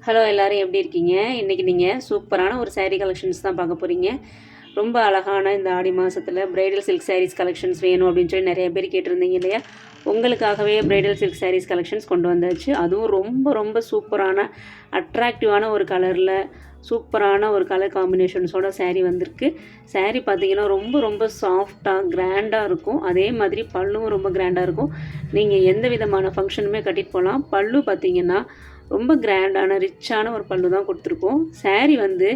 Hello எல்லோரும் எப்படி இருக்கீங்க? இன்றைக்கி நீங்கள் சூப்பரான ஒரு சாரீ கலெக்ஷன்ஸ் தான் பார்க்க போகிறீங்க. ரொம்ப அழகான இந்த ஆடி மாதத்தில் பிரைடல் சில்க் சாரீஸ் கலெக்ஷன்ஸ் வேணும் அப்படின்னு சொல்லி நிறைய பேர் கேட்டிருந்தீங்க இல்லையா? உங்களுக்காகவே பிரைடல் சில்க் சாரீஸ் கலெக்ஷன்ஸ் கொண்டு வந்தாச்சு. அதுவும் ரொம்ப ரொம்ப சூப்பரான அட்ராக்டிவான ஒரு கலரில் சூப்பரான ஒரு கலர் காம்பினேஷன்ஸோட சாரீ வந்திருக்கு. சாரீ பார்த்திங்கன்னா ரொம்ப ரொம்ப சாஃப்டாக கிராண்டாக இருக்கும். அதே மாதிரி பல்லுவும் ரொம்ப கிராண்டாக இருக்கும். நீங்கள் எந்த விதமான ஃபங்க்ஷனுமே கட்டிட்டு போகலாம். பல்லு பார்த்திங்கன்னா ரொம்ப கிராண்டான ரிச்சான ஒரு பல்லு தான் கொடுத்துருக்கோம். சாரீ வந்து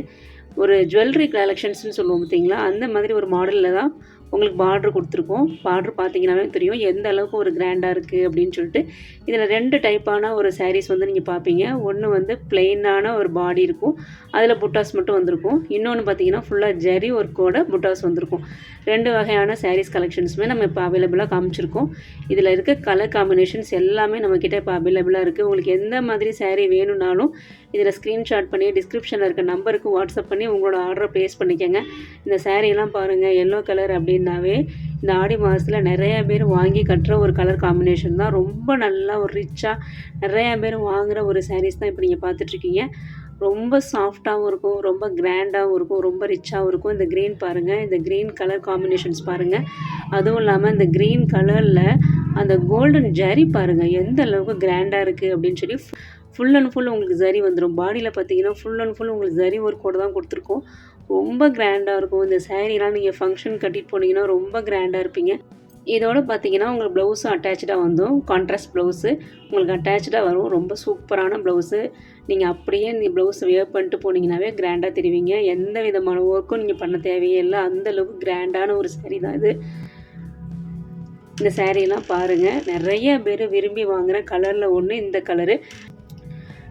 ஒரு ஜுவல்லரி கலெக்ஷன்ஸ்னு சொல்லுவோம் பார்த்தீங்களா, அந்த மாதிரி ஒரு மாடலில் தான் உங்களுக்கு பார்ட்ரு கொடுத்துருக்கோம். பார்ட்ரு பார்த்தீங்கன்னாவே தெரியும் எந்த அளவுக்கு ஒரு கிராண்டாக இருக்குது அப்படின்னு சொல்லிட்டு. இதில் 2 டைப்பான ஒரு சாரீஸ் வந்து நீங்கள் பார்ப்பீங்க. ஒன்று வந்து பிளெயினான ஒரு பாடி இருக்கும், அதில் புட்டாஸ் மட்டும் வந்திருக்கும். இன்னொன்று பார்த்தீங்கன்னா ஃபுல்லாக ஜரி ஒர்க்கோட புட்டாஸ் வந்திருக்கும். 2 வகையான சாரீஸ் கலெக்ஷன்ஸுமே நம்ம இப்போ அவைலபிளாக காமிச்சிருக்கோம். இதில் இருக்க கலர் காம்பினேஷன்ஸ் எல்லாமே நம்மக்கிட்ட இப்போ அவைலபிளாக இருக்குது. உங்களுக்கு எந்த மாதிரி சாரீ வேணும்னாலும் இதில் ஸ்க்ரீன்ஷாட் பண்ணி டிஸ்கிரிப்ஷனில் இருக்க நம்பருக்கு வாட்ஸ்அப் பண்ணி உங்களோட ஆர்டரை ப்ளேஸ் பண்ணிக்கோங்க. இந்த சாரீலாம் பாருங்கள், எல்லோ கலர் அப்படின்னாவே இந்த ஆடி மாதத்தில் நிறைய பேர் வாங்கி கட்டுற ஒரு கலர் காம்பினேஷன் தான். ரொம்ப நல்லா ஒரு ரிச்சாக நிறையா பேர் வாங்குகிற ஒரு சாரீஸ் தான் இப்போ நீங்கள் பார்த்துட்ருக்கீங்க. ரொம்ப சாஃப்டாகவும் இருக்கும், ரொம்ப கிராண்டாகவும் இருக்கும், ரொம்ப ரிச்சாகவும் இருக்கும். இந்த க்ரீன் பாருங்கள், இந்த க்ரீன் கலர் காம்பினேஷன்ஸ் பாருங்கள். அதுவும் இல்லாமல் இந்த க்ரீன் கலரில் அந்த கோல்டன் ஜரி பாருங்கள் எந்த அளவுக்கு கிராண்டாக இருக்குது அப்படின்னு சொல்லி ஃபுல் அண்ட் ஃபுல் உங்களுக்கு ஜரி வந்துடும். பாடியில் பார்த்தீங்கன்னா ஃபுல் அண்ட் ஃபுல் உங்களுக்கு ஜரி ஒர்க்கோடு தான் கொடுத்துருக்கோம். ரொம்ப கிராண்டாக இருக்கும். இந்த சாரீலாம் நீங்கள் ஃபங்க்ஷன் கட்டிட்டு போனீங்கன்னா ரொம்ப கிராண்டாக இருப்பீங்க. இதோடு பார்த்தீங்கன்னா உங்களுக்கு ப்ளவுஸும் அட்டாச்சாக வந்துடும். கான்ட்ராஸ்ட் ப்ளவுஸு உங்களுக்கு அட்டாச்சாக வரும். ரொம்ப சூப்பரான ப்ளவுஸு. நீங்கள் அப்படியே இந்த ப்ளவுஸ் வியர் பண்ணிட்டு போனீங்கன்னாவே கிராண்டாக தெரிவிங்க. எந்த விதமான ஒர்க்கும் நீங்கள் பண்ண தேவையே இல்லை. அந்தளவுக்கு கிராண்டான ஒரு சாரீ தான் இது. இந்த சாரீலாம் பாருங்கள், நிறைய பேர் விரும்பி வாங்குகிற கலரில் ஒன்று இந்த கலரு.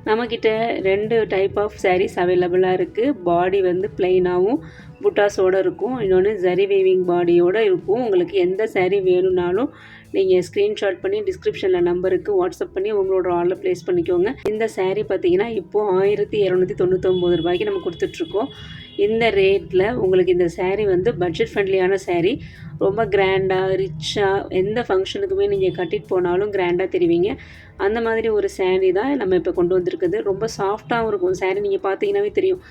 நம்மக்கிட்ட 2 டைப் ஆஃப் சாரீஸ் அவைலபிளாக இருக்குது. பாடி வந்து பிளெயினாகவும் புட்டாஸோடு இருக்கும். இன்னொன்று ஜரி வீவிங் பாடியோடு இருக்கும். உங்களுக்கு எந்த சாரீ வேணும்னாலும் நீங்கள் ஸ்க்ரீன்ஷாட் பண்ணி டிஸ்கிரிப்ஷனில் நம்பருக்கு வாட்ஸ்அப் பண்ணி உங்களோட ஆர்டர் ப்ளேஸ் பண்ணிக்கோங்க. இந்த சாரீ பார்த்திங்கன்னா இப்போது 1299 ரூபாய்க்கு நம்ம கொடுத்துட்ருக்கோம். இந்த ரேட்டில் உங்களுக்கு இந்த சாரீ வந்து பட்ஜெட் ஃப்ரெண்ட்லியான சாரீ. ரொம்ப கிராண்டாக ரிச்சாக எந்த ஃபங்க்ஷனுக்குமே நீங்கள் கட்டிட்டு போனாலும் கிராண்டாக தெரிவிங்க. அந்த மாதிரி ஒரு சாரீ தான் நம்ம இப்போ கொண்டு வந்திருக்குது. ரொம்ப சாஃப்டாகவும் இருக்கும் சாரீ. நீங்கள் பார்த்தீங்கன்னாவே தெரியும்.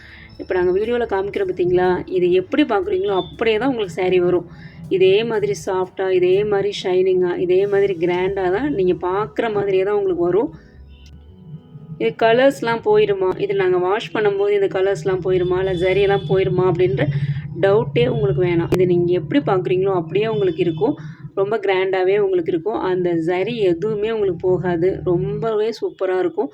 இப்போ நாங்கள் வீடியோவில் காமிக்கிறோம் பார்த்தீங்களா, இது எப்படி பார்க்குறீங்களோ அப்படியே தான் உங்களுக்கு சாரீ வரும். இதே மாதிரி சாஃப்டாக, இதே மாதிரி ஷைனிங்காக, இதே மாதிரி கிராண்டாக தான் நீங்கள் பார்க்குற மாதிரியே தான் உங்களுக்கு வரும். இது கலர்ஸ்லாம் போயிடுமா, இது நாங்கள் வாஷ் பண்ணும்போது இந்த கலர்ஸ்லாம் போயிடுமா, இல்லை ஜரியெல்லாம் போயிடுமா அப்படின்ற டவுட்டே உங்களுக்கு வேணாம். இது நீங்கள் எப்படி பார்க்குறீங்களோ அப்படியே உங்களுக்கு இருக்கும். ரொம்ப கிராண்டாகவே உங்களுக்கு இருக்கும். அந்த ஜரி எதுவுமே உங்களுக்கு போகாது. ரொம்பவே சூப்பராக இருக்கும்.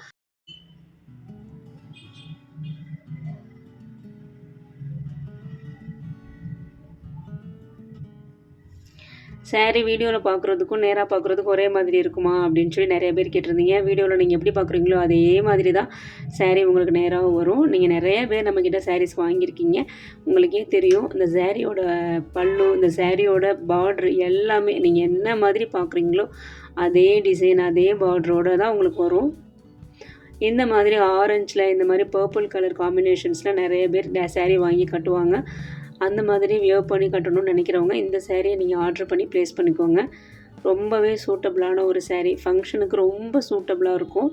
சாரீ வீடியோவில் பார்க்குறதுக்கும் நேராக பார்க்குறதுக்கும் ஒரே மாதிரி இருக்குமா அப்படின்னு சொல்லி நிறைய பேர் கேட்டிருந்தீங்க. வீடியோவில் நீங்கள் எப்படி பார்க்குறீங்களோ அதே மாதிரி தான் சாரீ உங்களுக்கு நேராக வரும். நீங்கள் நிறைய பேர் நம்மக்கிட்ட சாரீஸ் வாங்கியிருக்கீங்க. உங்களுக்கே தெரியும் இந்த சாரியோட பல்லு, இந்த சாரியோட பார்ட்ரு எல்லாமே நீங்கள் என்ன மாதிரி பார்க்குறீங்களோ அதே டிசைன் அதே பார்டரோடு தான் உங்களுக்கு வரும். இந்த மாதிரி ஆரஞ்சில் இந்த மாதிரி பர்பிள் கலர் காம்பினேஷன்ஸில் நிறைய பேர் சாரீ வாங்கி கட்டுவாங்க. அந்த மாதிரி வியர் பண்ணி கட்டணும்னு நினைக்கிறவங்க இந்த சாரியை நீங்கள் ஆர்டர் பண்ணி ப்ளேஸ் பண்ணிக்கோங்க. ரொம்பவே சூட்டபிளான ஒரு சாரீ. ஃபங்க்ஷனுக்கு ரொம்ப சூட்டபிளாக இருக்கும்.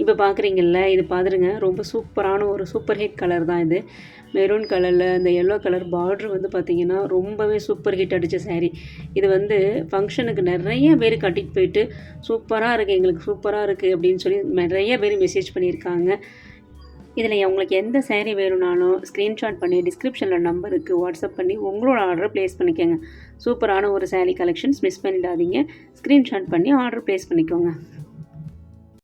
இப்போ பார்க்குறீங்கள்ல, இது பாருங்க, ரொம்ப சூப்பரான ஒரு சூப்பர் ஹிட் கலர் தான் இது. மெரூன் கலரில் இந்த எல்லோ கலர் பார்ட்ரு வந்து பார்த்திங்கன்னா ரொம்பவே சூப்பர் ஹிட் அடித்த சாரீ. இது வந்து ஃபங்க்ஷனுக்கு நிறைய பேர் கட்டிட்டு போயிட்டு சூப்பராக இருக்குது, எங்களுக்கு சூப்பராக இருக்குது அப்படின்னு சொல்லி நிறைய பேர் மெசேஜ் பண்ணியிருக்காங்க. இதில் உங்களுக்கு எந்த சாரீ வேணும்னாலும் ஸ்க்ரீன்ஷாட் பண்ணி டிஸ்கிரிப்ஷனில் நம்பருக்கு வாட்ஸ்அப் பண்ணி உங்களோட ஆர்டரை ப்ளேஸ் பண்ணிக்கோங்க. சூப்பரான ஒரு சாரீ கலெக்ஷன்ஸ் மிஸ் பண்ணிடாதீங்க. ஸ்க்ரீன்ஷாட் பண்ணி ஆர்டர் ப்ளேஸ் பண்ணிக்கோங்க.